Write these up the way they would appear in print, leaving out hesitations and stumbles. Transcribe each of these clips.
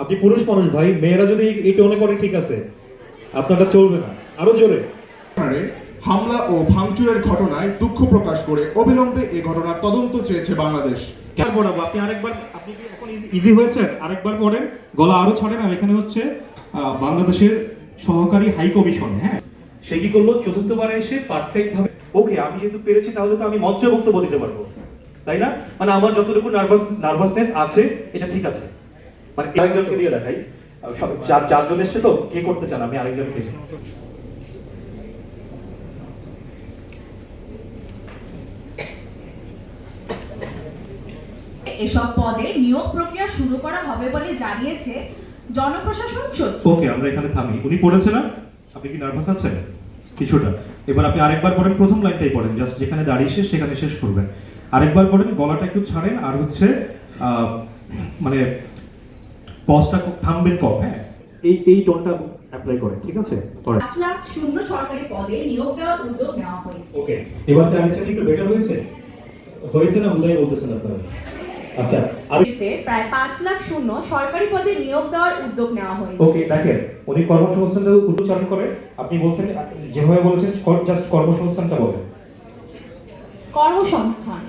আপনি পুরুষ মানুষ ভাই, মেয়েরা যদি এই টোনে করে ঠিক আছে, আপনারটা চলবে না, আরো জোরে। হামলা ও ভাঙচুরের ঘটনায় দুঃখ প্রকাশ করে অবিলম্বে এই ঘটনার তদন্ত চেয়েছে বাংলাদেশ। আপনি আরেকবার, আপনি কি এখন ইজি হয়েছে? আরেকবার পড়েন, গলা আরো ছাড়েন। আর এখানে হচ্ছে বাংলাদেশের সহকারী হাই কমিশন, হ্যাঁ, সে কি করলো চতুর্থবারে এসে পারফেক্ট ভাবে, ওকে আমি যেহেতু পেরেছি তাহলে তো আমি মঞ্চে বক্তব্য দিতে পারবো, তাই না? মানে আমার যতটুকু নার্ভাসনেস আছে এটা ঠিক আছে। মানে আরেকজনকে দিয়ে দেখাই, চারজন এসছে তো, কে করতে চান? আমি আরেকজনকে। এসব পদে নিয়োগ প্রক্রিয়া শুরু করা হবে বলে জানিয়েছে জনপ্রশাসন সচিব। ওকে, আমরা এখানে থামি। উনি পড়েছে না? আপনি কি নার্ভাস আছেন? কিছুটা। এবার আপনি আরেকবার পড়েন, প্রথম লাইনটাই পড়েন, জাস্ট যেখানে দাঁড়িয়ে সেখানে শেষ করবেন। আরেকবার পড়েন, গলাটা একটু ছাড়েন, আর হচ্ছে মানে পজটা থামবেন কম, হ্যাঁ, এই টোনটা অ্যাপ্লাই করেন, ঠিক আছে? 5 লাখ শূন্য সরকারি পদে নিয়োগ দেওয়ার উদ্যোগ নেওয়া হয়েছে। ওকে, এবার আগের থেকে একটু বেটার হয়েছে? হয়েছে না উদয় বলতেছেন আপনারা? আচ্ছা, আর প্রায় 5 লাখ শূন্য সরকারি পদে নিয়োগ দেওয়ার উদ্যোগ নেওয়া হয়েছে। ওকে, দেখেন উনি কর্মসংস্থানটা উচ্চারণ করে, আপনি বলছেন যেভাবে বলেছেন, জাস্ট কর্মসংস্থানটা বলেন। কর্মসংস্থান।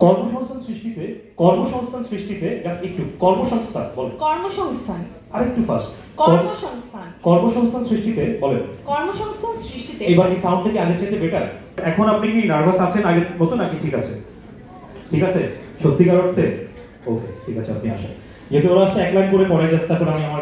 কর্মসংস্থান সৃষ্টিতে জাস্ট একটু কর্মসংস্থান বলেন। কর্মসংস্থান। আরেকটু ফাস্ট। কর্মসংস্থান। কর্মসংস্থান সৃষ্টিতে বলেন। কর্মসংস্থান সৃষ্টিতে। এবার কি সাউন্ডটা কি আগের চাইতে বেটার? এখন আপনি কি নার্ভাস আছেন আগের মতো নাকি ঠিক আছে? ঠিক আছে সত্যিকার অর্থে? ওকে, ঠিক আছে, আপনি আসেন। যেহেতু ওরা আসছে এক লাইন করে পড়ে, জাস্ট তারপর আমি আমার